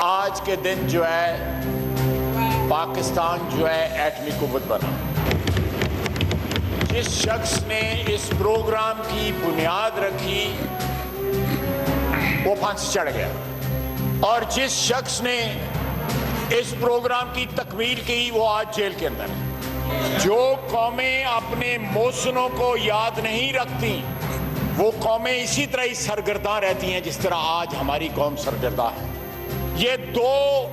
آج کے دن جو ہے پاکستان جو ہے ایٹمی قوت بنا. جس شخص نے اس پروگرام کی بنیاد رکھی وہ پھانسی چڑھ گیا, اور جس شخص نے اس پروگرام کی تکمیل کی وہ آج جیل کے اندر ہے. جو قومیں اپنے محسنوں کو یاد نہیں رکھتی وہ قومیں اسی طرح ہی سرگرداں رہتی ہیں جس طرح آج ہماری قوم سرگرداں ہے. یہ دو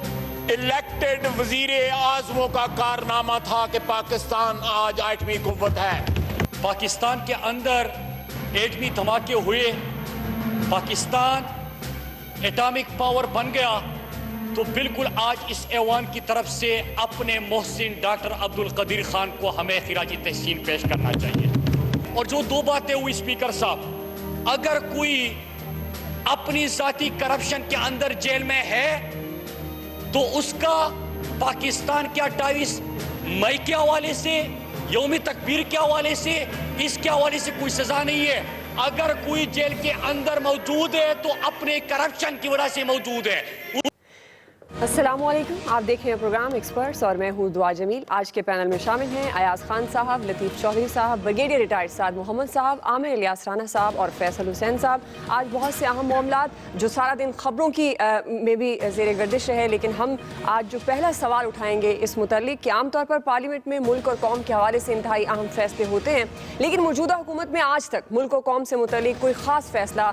الیکٹڈ وزیر اعظموں کا کارنامہ تھا کہ پاکستان آج ایٹمی قوت ہے. پاکستان کے اندر ایٹمی دھماکے ہوئے, پاکستان ایٹامک پاور بن گیا, تو بالکل آج اس ایوان کی طرف سے اپنے محسن ڈاکٹر عبدالقدیر خان کو ہمیں خراج تحسین پیش کرنا چاہیے. اور جو دو باتیں ہوئی اسپیکر صاحب, اگر کوئی اپنی ذاتی کرپشن کے اندر جیل میں ہے تو اس کا پاکستان کے 28 مئی کے حوالے سے, یوم تکبیر کے حوالے سے, اس کے حوالے سے کوئی سزا نہیں ہے. اگر کوئی جیل کے اندر موجود ہے تو اپنے کرپشن کی وجہ سے موجود ہے. السلام علیکم, آپ دیکھ رہے ہیں پروگرام ایکسپرٹس اور میں ہوں دعا جمیل. آج کے پینل میں شامل ہیں ایاز خان صاحب, لطیف چودھری صاحب, بریگیڈیئر ریٹائرڈ سعد محمد صاحب, عامر الیاس رانا صاحب اور فیصل حسین صاحب. آج بہت سے اہم معاملات جو سارا دن خبروں کی میں بھی زیر گردش رہے, لیکن ہم آج جو پہلا سوال اٹھائیں گے اس متعلق کہ عام طور پر پارلیمنٹ میں ملک اور قوم کے حوالے سے انتہائی اہم فیصلے ہوتے ہیں, لیکن موجودہ حکومت میں آج تک ملک و قوم سے متعلق کوئی خاص فیصلہ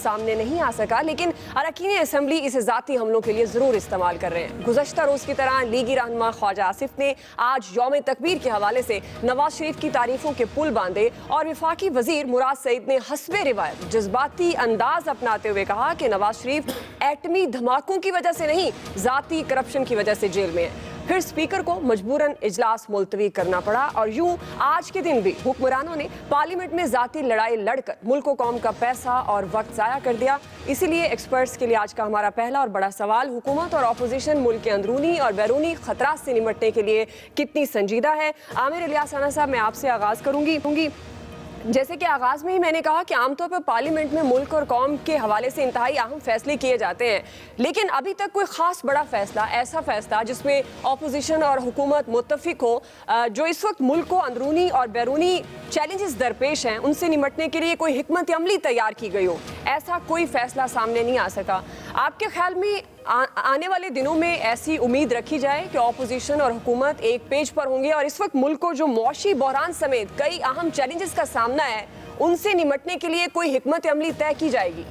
سامنے نہیں آ سکا, لیکن اراکین اسمبلی اسے ذاتی حملوں کے لیے ضرور استعمال کر رہے ہیں. گزشتہ روز کی طرح لیگی رہنما خواجہ آصف نے آج یوم تکبیر کے حوالے سے نواز شریف کی تعریفوں کے پل باندھے, اور وفاقی وزیر مراد سعید نے حسب روایت جذباتی انداز اپناتے ہوئے کہا کہ نواز شریف ایٹمی دھماکوں کی وجہ سے نہیں, ذاتی کرپشن کی وجہ سے جیل میں ہے. پھر اسپیکر کو مجبوراً اجلاس ملتوی کرنا پڑا, اور یوں آج کے دن بھی حکمرانوں نے پارلیمنٹ میں ذاتی لڑائی لڑ کر ملک و قوم کا پیسہ اور وقت ضائع کر دیا. اسی لیے ایکسپرٹس کے لیے آج کا ہمارا پہلا اور بڑا سوال, حکومت اور اپوزیشن ملک کے اندرونی اور بیرونی خطرات سے نمٹنے کے لیے کتنی سنجیدہ ہے. عامر الیاس رانا صاحب, میں آپ سے آغاز کروں گی. جیسے کہ آغاز میں ہی میں نے کہا کہ عام طور پر پارلیمنٹ میں ملک اور قوم کے حوالے سے انتہائی اہم فیصلے کیے جاتے ہیں, لیکن ابھی تک کوئی خاص بڑا فیصلہ, ایسا فیصلہ جس میں اپوزیشن اور حکومت متفق ہو, جو اس وقت ملک کو اندرونی اور بیرونی چیلنجز درپیش ہیں ان سے نمٹنے کے لیے کوئی حکمت عملی تیار کی گئی ہو, ایسا کوئی فیصلہ سامنے نہیں آ سکا. آپ کے خیال میں آنے والے دنوں میں ایسی امید رکھی جائے کہ اپوزیشن اور حکومت ایک پیج پر ہوں گے, اور اس وقت ملک کو جو معاشی بحران سمیت کئی اہم چیلنجز کا سامنا ہے ان سے نمٹنے کے لیے کوئی حکمت عملی طے کی جائے گی؟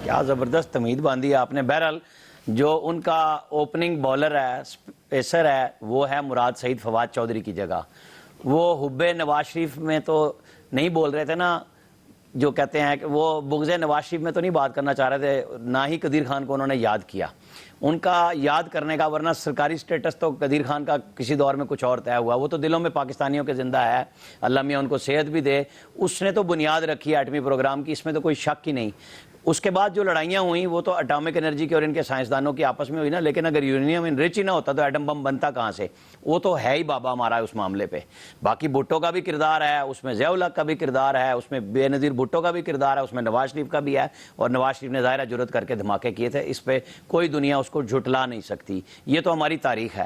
کیا زبردست امید باندھی آپ نے. بہرحال جو ان کا اوپننگ بولر ہے, پیسر ہے, وہ ہے مراد سعید فواد چودھری کی جگہ. وہ حب نواز شریف میں تو نہیں بول رہے تھے نا, جو کہتے ہیں کہ وہ بغض نواز شریف میں تو نہیں بات کرنا چاہ رہے تھے, نہ ہی قدیر خان کو انہوں نے یاد کیا. ان کا یاد کرنے کا, ورنہ سرکاری سٹیٹس تو قدیر خان کا کسی دور میں کچھ اور طے ہوا, وہ تو دلوں میں پاکستانیوں کے زندہ ہے, اللہ میاں ان کو صحت بھی دے. اس نے تو بنیاد رکھی ہے ایٹمی پروگرام کی, اس میں تو کوئی شک ہی نہیں. اس کے بعد جو لڑائیاں ہوئیں وہ تو اٹامک انرجی کی اور ان کے سائنسدانوں کی آپس میں ہوئی نا, لیکن اگر یورینیم انرچ ہی نہ ہوتا تو ایٹم بم بنتا کہاں سے؟ وہ تو ہے ہی بابا ہمارا اس معاملے پہ. باقی بھٹو کا بھی کردار ہے اس میں, ضیاء الحق کا بھی کردار ہے اس میں, بے نظیر بھٹو کا بھی کردار ہے اس میں, نواز شریف کا بھی ہے, اور نواز شریف نے ظاہرہ جرت کر کے دھماکے کیے تھے. اس پہ کوئی دنیا اس کو جھٹلا نہیں سکتی, یہ تو ہماری تاریخ ہے.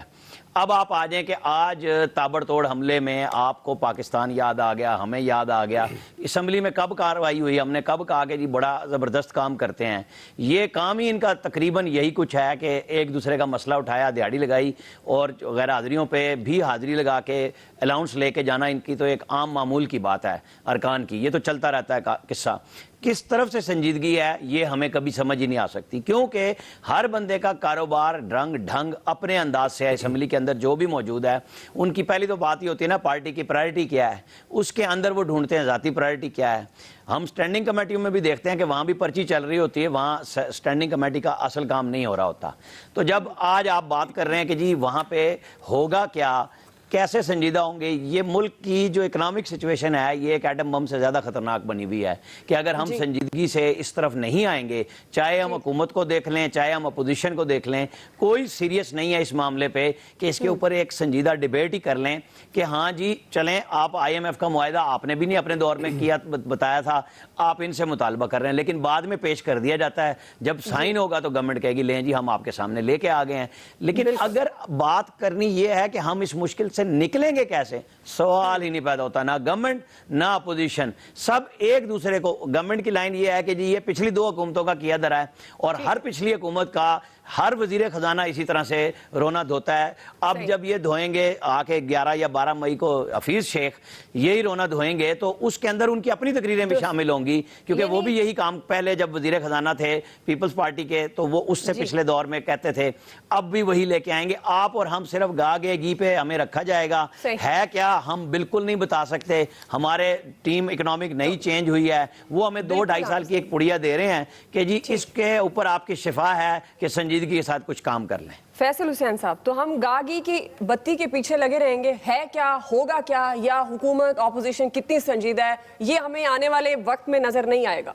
اب آپ آ جائیں کہ آج تابڑ توڑ حملے میں آپ کو پاکستان یاد آ گیا, ہمیں یاد آ گیا. اسمبلی میں کب کارروائی ہوئی, ہم نے کب کہا کہ جی بڑا زبردست کام کرتے ہیں. یہ کام ہی ان کا تقریباً یہی کچھ ہے کہ ایک دوسرے کا مسئلہ اٹھایا, دیہڑی لگائی, اور غیر حاضریوں پہ بھی حاضری لگا کے الاؤنس لے کے جانا ان کی تو ایک عام معمول کی بات ہے ارکان کی. یہ تو چلتا رہتا ہے قصہ. کس طرف سے سنجیدگی ہے یہ ہمیں کبھی سمجھ ہی نہیں آ سکتی, کیونکہ ہر بندے کا کاروبار رنگ ڈھنگ اپنے انداز سے ہے. اسمبلی کے اندر جو بھی موجود ہے ان کی پہلی تو بات ہی ہوتی ہے نا, پارٹی کی پرائرٹی کیا ہے, اس کے اندر وہ ڈھونڈتے ہیں ذاتی پرائرٹی کیا ہے. ہم سٹینڈنگ کمیٹیوں میں بھی دیکھتے ہیں کہ وہاں بھی پرچی چل رہی ہوتی ہے, وہاں سٹینڈنگ کمیٹی کا اصل کام نہیں ہو رہا ہوتا. تو جب آج آپ بات کر رہے ہیں کہ جی وہاں پہ ہوگا کیا, کیسے سنجیدہ ہوں گے؟ یہ ملک کی جو اکنامک سچویشن ہے یہ ایک ایٹم بم سے زیادہ خطرناک بنی ہوئی ہے کہ اگر ہم سنجیدگی سے اس طرف نہیں آئیں گے، چاہے ہم حکومت کو دیکھ لیں چاہے ہم اپوزیشن کو دیکھ لیں، کوئی سیریس نہیں ہے اس معاملے پہ کہ اس کے اوپر ایک سنجیدہ ڈیبیٹ ہی کر لیں کہ ہاں جی چلیں آپ آئی ایم ایف کا معاہدہ آپ نے بھی نہیں اپنے دور میں کیا بتایا تھا، آپ ان سے مطالبہ کر رہے ہیں، لیکن بعد میں پیش کر دیا جاتا ہے، جب سائن ہوگا تو گورنمنٹ کہے گی لیں جی ہم آپ کے سامنے لے کے آ گئے ہیں۔ لیکن اگر بات کرنی یہ ہے کہ ہم اس مشکل سے نکلیں گے کیسے، سوال ہی نہیں پیدا ہوتا، نہ گورنمنٹ نہ اپوزیشن، سب ایک دوسرے کو، گورنمنٹ کی لائن یہ ہے کہ جی یہ پچھلی 2 حکومتوں کا کیا دھرا ہے اور ہر پچھلی حکومت کا ہر وزیر خزانہ اسی طرح سے رونا دھوتا ہے، اب جب یہ دھوئیں گے آ کے 11 یا 12 مئی کو حفیظ شیخ یہی رونا دھوئیں گے تو اس کے اندر ان کی اپنی تقریریں بھی شامل ہوں گی، کیونکہ وہ بھی یہی کام پہلے جب وزیر خزانہ تھے پیپلز پارٹی کے تو وہ اس سے پچھلے دور میں کہتے تھے، اب بھی وہی لے کے آئیں گے، آپ اور ہم صرف گا گے گی پہ ہمیں رکھا جائے گا، ہے کیا ہم بالکل نہیں بتا سکتے، ہمارے ٹیم اکنامک نئی چینج ہوئی ہے، وہ ہمیں 2-2.5 سال کی ایک پڑیا دے رہے ہیں کہ جی اس کے اوپر آپ کی شفا ہے کہ سنجیدگی کے ساتھ کچھ کام کر لیں۔ فیصل حسین صاحب، تو ہم گاگی کی بتی کے پیچھے لگے رہیں گے، ہے کیا، ہوگا کیا، یا حکومت اپوزیشن کتنی سنجیدہ ہے، یہ ہمیں آنے والے وقت میں نظر نہیں آئے گا؟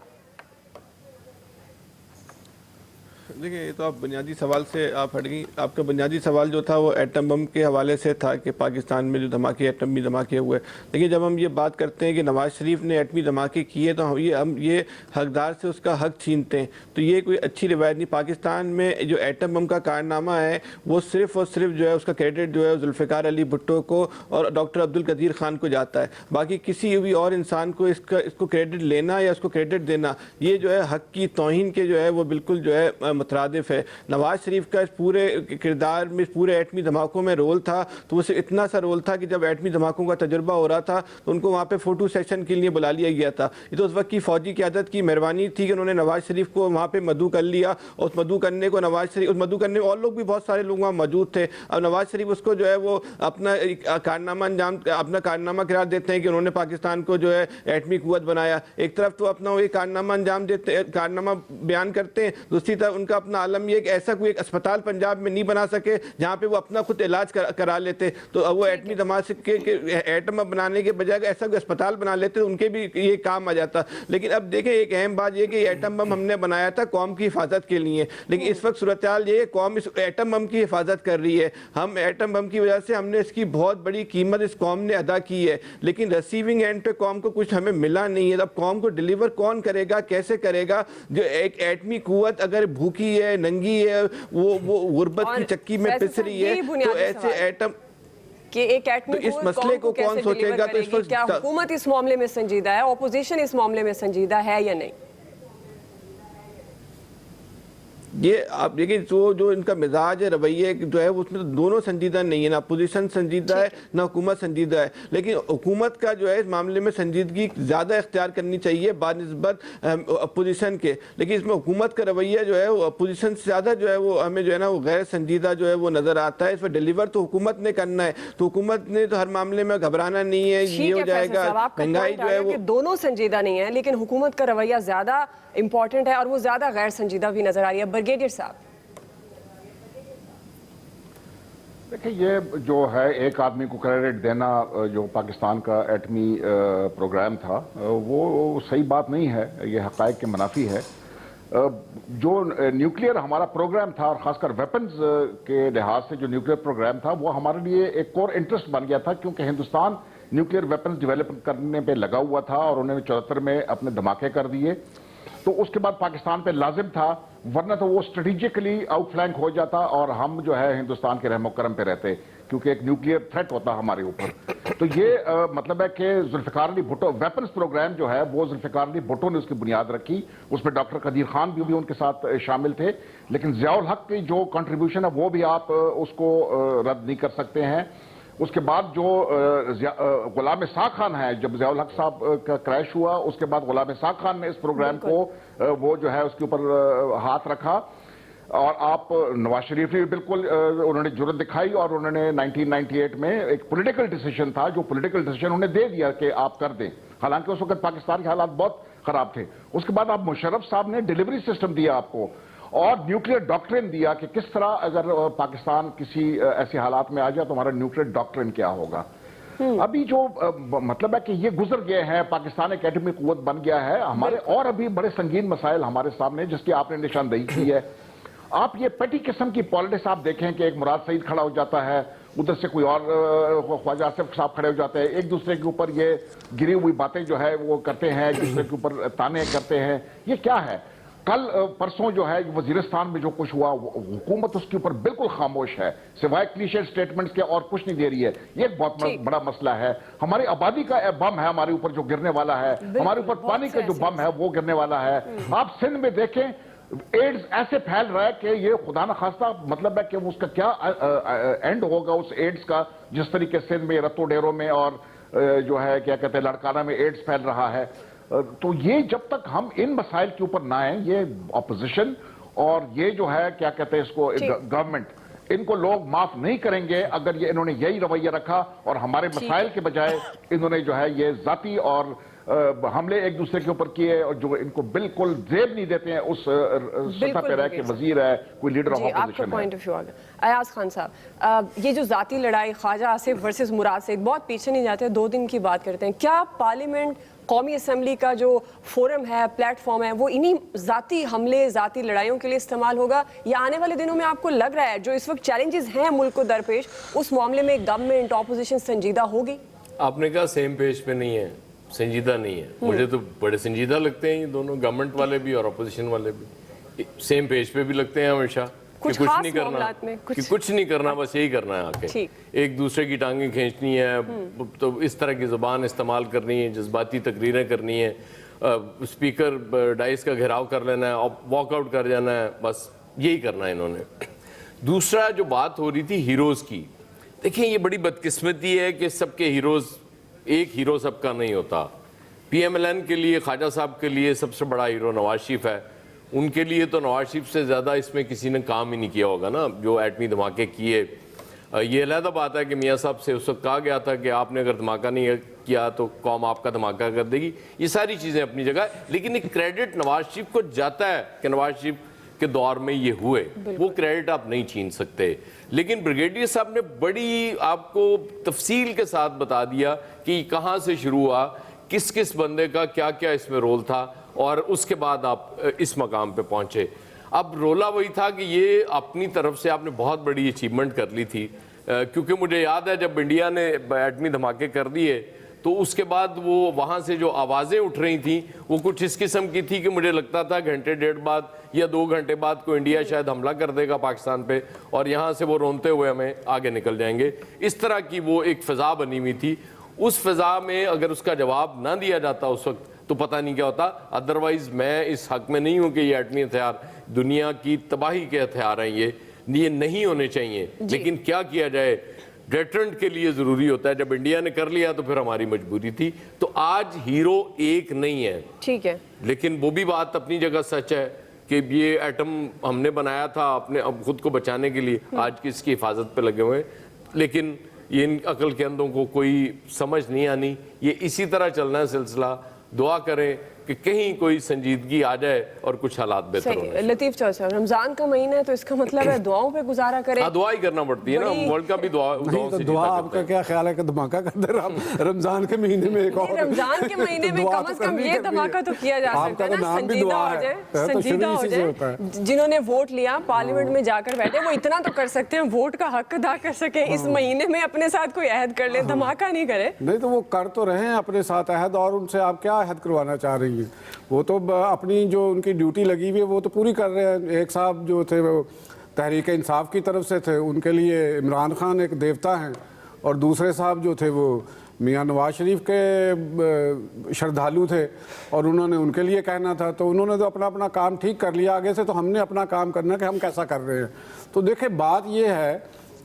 دیکھیں یہ تو آپ بنیادی سوال سے آپ ہٹ گئی، آپ کا بنیادی سوال جو تھا وہ ایٹم بم کے حوالے سے تھا کہ پاکستان میں جو دھماکے ایٹمی دھماکے ہوئے، لیکن جب ہم یہ بات کرتے ہیں کہ نواز شریف نے ایٹمی دھماکے کیے تو ہم یہ حقدار سے اس کا حق چھینتے ہیں، تو یہ کوئی اچھی روایت نہیں۔ پاکستان میں جو ایٹم بم کا کارنامہ ہے وہ صرف اور صرف جو ہے اس کا کریڈٹ جو ہے ذوالفقار علی بھٹو کو اور ڈاکٹر عبدالقدیر خان کو جاتا ہے، باقی کسی بھی اور انسان کو اس کو کریڈٹ لینا یا اس کو کریڈٹ دینا یہ جو ہے حق کی توہین کے جو ہے وہ بالکل جو ہے مترادف ہے۔ نواز شریف کا اس پورے کردار میں، اس پورے ایٹمی دھماکوں میں رول تھا تو وہ صرف اتنا سا رول تھا کہ جب ایٹمی دھماکوں کا تجربہ ہو رہا تھا تو ان کو وہاں پہ فوٹو سیشن کے لیے بلا لیا گیا تھا، یہ تو اس وقت کی فوجی قیادت کی مہربانی تھی کہ انہوں نے نواز شریف کو وہاں پہ مدعو کر لیا، اور اس مدعو کرنے کو نواز شریف، اس مدعو کرنے میں اور لوگ بھی بہت سارے لوگ وہاں موجود تھے، اب نواز شریف اس کو جو ہے وہ اپنا کارنامہ قرار دیتے ہیں کہ انہوں نے پاکستان کو جو ہے ایٹمی قوت بنایا، ایک طرف تو اپنا وہ کارنامہ انجام دیتے، کارنامہ بیان کرتے ہیں، دوسری طرف ان کا اپنا عالم یہ کہ ایسا کوئی ایک اسپتال پنجاب میں نہیں بنا سکے جہاں پہ وہ اپنا خود علاج کرا لیتے، تو وہ ایٹمی دھماکے کے ایٹم بنانے کے بجائے ایسا کوئی اسپتال بنا لیتے تو ان کے بھی یہ کام آ جاتا۔ لیکن اب دیکھیں ایک اہم بات یہ کہ یہ ایٹم بم ہم نے بنایا تھا قوم کی حفاظت کے لیے، لیکن اس وقت صورتحال یہ ہے قوم اس ایٹم بم کی حفاظت کر رہی ہے، ہم ایٹم بم کی وجہ سے ہم نے اس کی بہت بڑی قیمت اس قوم نے ادا کی ہے، لیکن ریسیونگ اینڈ پہ قوم کو کچھ ہمیں ملا نہیں ہے۔ اب قوم کو ڈیلیور کون کرے گا، کیسے کرے گا؟ جو ایک ایٹمی قوت اگر بھوکی ہے، ننگی ہے، وہ غربت کی چکی میں پس رہی ہے، تو ایسے ایٹم کہ ایک ایٹمی تو اس مسئلے کو کون سوچے گا؟ تو اس وقت کیا حکومت اس معاملے میں سنجیدہ ہے، اپوزیشن اس معاملے میں سنجیدہ ہے یا نہیں؟ یہ آپ دیکھیں جو ان کا مزاج ہے، رویہ جو ہے اس میں تو دونوں سنجیدہ نہیں ہے، نہ اپوزیشن سنجیدہ ہے نہ حکومت سنجیدہ ہے، لیکن حکومت کا جو ہے اس معاملے میں سنجیدگی زیادہ اختیار کرنی چاہیے بنسبت اپوزیشن کے، لیکن اس میں حکومت کا رویہ جو ہے وہ اپوزیشن سے زیادہ جو ہے وہ ہمیں جو ہے نا وہ غیر سنجیدہ جو ہے وہ نظر آتا ہے۔ اس میں ڈیلیور تو حکومت نے کرنا ہے، تو حکومت نے تو ہر معاملے میں گھبرانا نہیں ہے، یہ ہو جائے گا، مہنگائی جو ہے وہ دونوں سنجیدہ نہیں ہے، لیکن حکومت کا رویہ زیادہ امپورٹنٹ ہے اور وہ زیادہ غیر سنجیدہ بھی نظر آ رہی ہے۔ برگیڈیئر صاحب دیکھیں یہ جو ہے ایک آدمی کو کریڈٹ دینا جو پاکستان کا ایٹمی پروگرام تھا وہ صحیح بات نہیں ہے، یہ حقائق کے منافی ہے۔ جو نیوکلیئر ہمارا پروگرام تھا اور خاص کر ویپنز کے لحاظ سے جو نیوکلیئر پروگرام تھا وہ ہمارے لیے ایک کور انٹرسٹ بن گیا تھا، کیونکہ ہندوستان نیوکلیئر ویپنز ڈیولپ کرنے پہ لگا ہوا تھا اور انہوں نے 74 میں اپنے دھماکے کر دیے، تو اس کے بعد پاکستان پہ لازم تھا، ورنہ تو وہ اسٹریٹجکلی آؤٹ فلینک ہو جاتا اور ہم جو ہے ہندوستان کے رحم و کرم پہ رہتے، کیونکہ ایک نیوکلیئر تھریٹ ہوتا ہمارے اوپر۔ تو یہ مطلب ہے کہ ذوالفقار علی بھٹو ویپنز پروگرام جو ہے وہ ذوالفقار علی بھٹو نے اس کی بنیاد رکھی، اس میں ڈاکٹر قدیر خان بھی ان کے ساتھ شامل تھے، لیکن ضیاء الحق کی جو کنٹریبیوشن ہے وہ بھی آپ اس کو رد نہیں کر سکتے ہیں۔ اس کے بعد جو غلام اسحاق خان ہے، جب ضیاء الحق صاحب کا کریش ہوا اس کے بعد غلام اسحاق خان نے اس پروگرام کو وہ جو ہے اس کے اوپر ہاتھ رکھا، اور آپ نواز شریف نے بالکل انہوں نے جرأت دکھائی اور انہوں نے 1998 میں ایک پولیٹیکل ڈیسیشن تھا، جو پولیٹیکل ڈیسیشن انہوں نے دے دیا کہ آپ کر دیں، حالانکہ اس وقت پاکستان کے حالات بہت خراب تھے۔ اس کے بعد آپ مشرف صاحب نے ڈیلیوری سسٹم دیا آپ کو، اور نیوکلیئر ڈاکٹرن دیا کہ کس طرح اگر پاکستان کسی ایسے حالات میں آ جائے تو ہمارا نیوکلیئر ڈاکٹرن کیا ہوگا. ابھی جو مطلب ہے کہ یہ گزر گئے ہیں, پاکستان ایک ایٹمی قوت بن گیا ہے, ہمارے اور ابھی بڑے سنگین مسائل ہمارے سامنے جس کی آپ نے نشاندہی کی ہے. آپ یہ پیٹی قسم کی پالیٹکس آپ دیکھیں کہ ایک مراد سعید کھڑا ہو جاتا ہے, ادھر سے کوئی اور خواجہ آصف صاحب کھڑے ہو جاتے ہیں, ایک دوسرے کے اوپر یہ گری ہوئی باتیں جو ہے وہ کرتے ہیں, ایک دوسرے کے اوپر تانے کرتے ہیں. یہ کیا ہے؟ کل پرسوں جو ہے وزیرستان میں جو کچھ ہوا, حکومت اس کے اوپر بالکل خاموش ہے, سوائے کلیشے سٹیٹمنٹس کے اور کچھ نہیں دے رہی ہے. یہ ایک بہت بڑا مسئلہ ہے. ہماری آبادی کا بم ہے ہمارے اوپر جو گرنے والا ہے, ہمارے اوپر پانی کا جو بم ہے وہ گرنے والا ہے. آپ سندھ میں دیکھیں ایڈز ایسے پھیل رہا ہے کہ یہ خدا نخواستہ مطلب ہے کہ اس کا کیا اینڈ ہوگا اس ایڈز کا, جس طریقے سے سندھ میں رتو ڈیروں میں اور جو ہے کیا کہتے ہیں لڑکانہ میں ایڈز پھیل رہا ہے. تو یہ جب تک ہم ان مسائل کے اوپر نہ آئیں, یہ اپوزیشن اور یہ جو ہے کیا کہتے ہیں اس کو گورنمنٹ, ان کو لوگ معاف نہیں کریں گے اگر یہ انہوں نے یہی رویہ رکھا اور ہمارے مسائل کے بجائے انہوں نے جو ہے یہ ذاتی اور حملے ایک دوسرے کے اوپر کیے, اور جو ان کو بالکل زیب نہیں دیتے ہیں اس سطح پہ رہ کے وزیر ہے, کوئی لیڈر آف اپوزیشن ہے. آپ کا پوائنٹ آف ویو آ گیا. ایاز خان صاحب, یہ جو ذاتی لڑائی خواجہ آصف ورسز مراد سعید, بہت پیچھے نہیں جاتے, 2 دن کی بات کرتے ہیں. کیا پارلیمنٹ قومی اسمبلی کا جو فورم ہے, پلیٹ فارم ہے, وہ انہی ذاتی حملے, ذاتی لڑائیوں کے لیے استعمال ہوگا, یا آنے والے دنوں میں آپ کو لگ رہا ہے جو اس وقت چیلنجز ہیں ملک کو درپیش, اس معاملے میں گورنمنٹ اپوزیشن سنجیدہ ہوگی؟ آپ نے کہا سیم پیج پہ نہیں ہے, سنجیدہ نہیں ہے. مجھے تو بڑے سنجیدہ لگتے ہیں یہ دونوں, گورنمنٹ والے بھی اور اپوزیشن والے بھی سیم پیج پہ بھی لگتے ہیں ہمیشہ کہ کچھ نہیں کرنا, کہ کچھ نہیں کرنا, بس یہی کرنا ہے. آ کے ایک دوسرے کی ٹانگیں کھینچنی ہے, تو اس طرح کی زبان استعمال کرنی ہے, جذباتی تقریریں کرنی ہے, اسپیکر ڈائس کا گھیراؤ کر لینا ہے اور واک آؤٹ کر جانا ہے, بس یہی کرنا ہے انہوں نے. دوسرا جو بات ہو رہی تھی ہیروز کی, دیکھیں یہ بڑی بدقسمتی ہے کہ سب کے ہیروز, ایک ہیرو سب کا نہیں ہوتا. پی ایم ایل این کے لیے خواجہ صاحب کے لیے سب سے بڑا ہیرو نواز شریف ہے, ان کے لیے تو نواز شریف سے زیادہ اس میں کسی نے کام ہی نہیں کیا ہوگا نا, جو ایٹمی دھماکے کیے. یہ علیحدہ بات ہے کہ میاں صاحب سے اس وقت کہا گیا تھا کہ آپ نے اگر دھماکہ نہیں کیا تو قوم آپ کا دھماکہ کر دے گی. یہ ساری چیزیں اپنی جگہ, لیکن ایک کریڈٹ نواز شریف کو جاتا ہے کہ نواز شریف کے دور میں یہ ہوئے, وہ کریڈٹ آپ نہیں چھین سکتے. لیکن بریگیڈیئر صاحب نے بڑی آپ کو تفصیل کے ساتھ بتا دیا کہ کہاں سے شروع ہوا, کس کس بندے کا کیا کیا اس میں رول تھا, اور اس کے بعد آپ اس مقام پہ پہنچے. اب رولا وہی تھا کہ یہ اپنی طرف سے آپ نے بہت بڑی اچیومنٹ کر لی تھی, کیونکہ مجھے یاد ہے جب انڈیا نے ایٹمی دھماکے کر دیے تو اس کے بعد وہ وہاں سے جو آوازیں اٹھ رہی تھیں وہ کچھ اس قسم کی تھی کہ مجھے لگتا تھا گھنٹے ڈیڑھ بعد یا 2 گھنٹے بعد کو انڈیا شاید حملہ کر دے گا پاکستان پہ, اور یہاں سے وہ رونتے ہوئے ہمیں آگے نکل جائیں گے. اس طرح کی وہ ایک فضا بنی ہوئی تھی. اس فضا میں اگر اس کا جواب نہ دیا جاتا اس وقت تو پتہ نہیں کیا ہوتا. ادروائز میں اس حق میں نہیں ہوں کہ یہ ایٹمی ہتھیار دنیا کی تباہی کے ہتھیار ہیں, یہ نہیں ہونے چاہیے. لیکن کیا کیا جائے, ڈیٹرنٹ کے لیے ضروری ہوتا ہے. جب انڈیا نے کر لیا تو پھر ہماری مجبوری تھی. تو آج ہیرو ایک نہیں ہے, ٹھیک ہے, لیکن وہ بھی بات اپنی جگہ سچ ہے کہ یہ ایٹم ہم نے بنایا تھا اپنے خود کو بچانے کے لیے, آج کس کی حفاظت پہ لگے ہوئے. لیکن یہ ان عقل کے اندوں کو کوئی سمجھ نہیں آنی. یہ اسی طرح چلنا ہے سلسلہ. دعا کریں کہ کہیں کوئی سنجیدگی آ جائے اور کچھ حالات بہتر ہو. لطیف چوہدری صاحب, رمضان کا مہینہ ہے تو اس کا مطلب ہے دعاؤں پہ گزارا کریں. دعا ہی کرنا پڑتی ہے نا, ملک کا بھی دعا. آپ کا کیا خیال ہے کہ دھماکہ کر دے رہا رمضان کے مہینے میں, ایک اور رمضان کے مہینے میں کم از کم یہ دھماکہ تو کیا جا سکتا ہے نا, سنجیدہ ہو جائے, سنجیدہ ہو جائے. جنہوں نے ووٹ لیا پارلیمنٹ میں جا کر بیٹھے, وہ اتنا تو کر سکتے ہیں, ووٹ کا حق ادا کر سکیں. اس مہینے میں اپنے ساتھ کوئی عہد کر لیں, دھماکہ نہیں کرے. نہیں تو وہ کر تو رہے ہیں اپنے ساتھ عہد, اور ان سے آپ کیا عہد کروانا چاہ رہی ہیں؟ وہ تو اپنی جو ان کی ڈیوٹی لگی ہوئی ہے وہ تو پوری کر رہے ہیں. ایک صاحب جو تھے وہ تحریک انصاف کی طرف سے تھے, ان کے لیے عمران خان ایک دیوتا ہیں, اور دوسرے صاحب جو تھے وہ میاں نواز شریف کے شردھالو تھے, اور انہوں نے ان کے لیے کہنا تھا. تو انہوں نے تو اپنا کام ٹھیک کر لیا, آگے سے تو ہم نے اپنا کام کرنا کہ ہم کیسا کر رہے ہیں. تو دیکھیں بات یہ ہے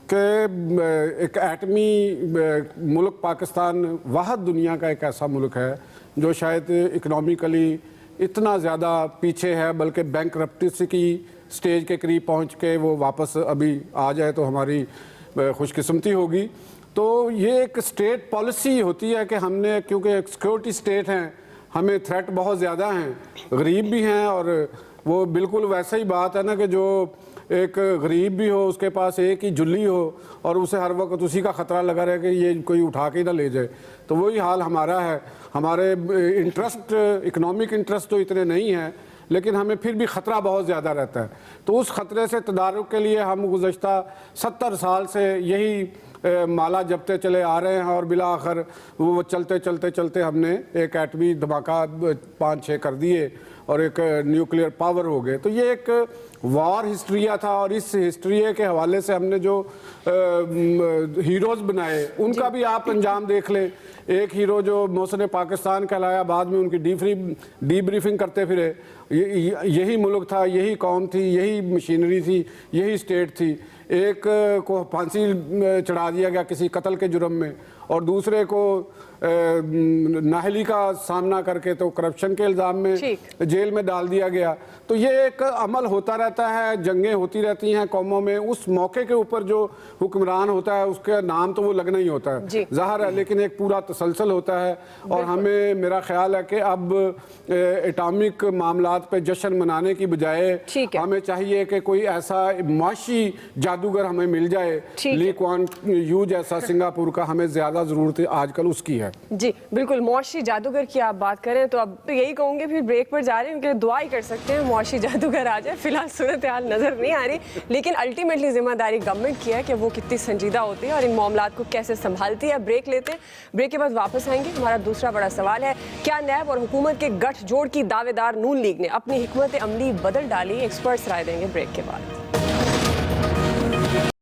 کہ ایک ایٹمی ملک پاکستان واحد دنیا کا ایک ایسا ملک ہے جو شاید اکنامیکلی اتنا زیادہ پیچھے ہے, بلکہ بینکرپٹسی کی سٹیج کے قریب پہنچ کے وہ واپس ابھی آ جائے تو ہماری خوش قسمتی ہوگی. تو یہ ایک اسٹیٹ پالیسی ہوتی ہے کہ ہم نے, کیونکہ ایک سیکورٹی اسٹیٹ ہیں, ہمیں تھریٹ بہت زیادہ ہیں, غریب بھی ہیں اور وہ بالکل ویسا ہی بات ہے نا کہ جو ایک غریب بھی ہو، اس کے پاس ایک ہی جلی ہو اور اسے ہر وقت اسی کا خطرہ لگا رہے کہ یہ کوئی اٹھا کے نہ لے جائے. تو وہی حال ہمارا ہے. ہمارے انٹرسٹ، اکنامک انٹرسٹ تو اتنے نہیں ہیں، لیکن ہمیں پھر بھی خطرہ بہت زیادہ رہتا ہے. تو اس خطرے سے تدارک کے لیے ہم گزشتہ 70 سال سے یہی مالا جپتے چلے آ رہے ہیں، اور بالآخر وہ چلتے ہم نے ایک ایٹمی دھماکہ 5-6 کر دیے اور ایک نیوکلیئر پاور ہو گئے. تو یہ ایک وار ہسٹریہ تھا، اور اس ہسٹریے کے حوالے سے ہم نے جو ہیروز بنائے ان کا بھی آپ انجام دیکھ لیں. ایک ہیرو جو محسن پاکستان کہلایا، بعد میں ان کی ڈی بریفنگ کرتے پھرے. یہی ملک تھا، یہی قوم تھی، یہی مشینری تھی، یہی اسٹیٹ تھی. ایک کو پھانسی چڑھا دیا گیا کسی قتل کے جرم میں، اور دوسرے کو نااہلی کا سامنا کر کے تو کرپشن کے الزام میں جیل میں ڈال دیا گیا. تو یہ ایک عمل ہوتا رہتا ہے، جنگیں ہوتی رہتی ہیں قوموں میں. اس موقع کے اوپر جو حکمران ہوتا ہے اس کا نام تو وہ لگنا ہی ہوتا ہے ظاہر ہے، لیکن ایک پورا تسلسل ہوتا ہے. اور ہمیں، میرا خیال ہے کہ اب ایٹامک معاملات پہ جشن منانے کی بجائے ہمیں چاہیے کہ کوئی ایسا معاشی جادوگر ہمیں مل جائے. لی کوان یو جیسا سنگاپور کا ہمیں زیادہ ضرورت آج کل اس کی ہے. جی بالکل، معاشی جادوگر کی آپ بات کریں تو اب تو یہی کہوں گے، پھر بریک پر جا رہے ہیں، ان کے لیے دعا ہی کر سکتے ہیں معاشی جادوگر آ جائے. فی الحال صورتحال نظر نہیں آ رہی، لیکن الٹیمیٹلی ذمہ داری گورنمنٹ کی ہے کہ وہ کتنی سنجیدہ ہوتی ہے اور ان معاملات کو کیسے سنبھالتی ہے. بریک لیتے ہیں، بریک کے بعد واپس آئیں گے. ہمارا دوسرا بڑا سوال ہے، کیا نیب اور حکومت کے گٹھ جوڑ کی دعوے دار نون لیگ نے اپنی حکمت عملی بدل ڈالی؟ ایکسپرٹس رائے دیں گے بریک کے بعد.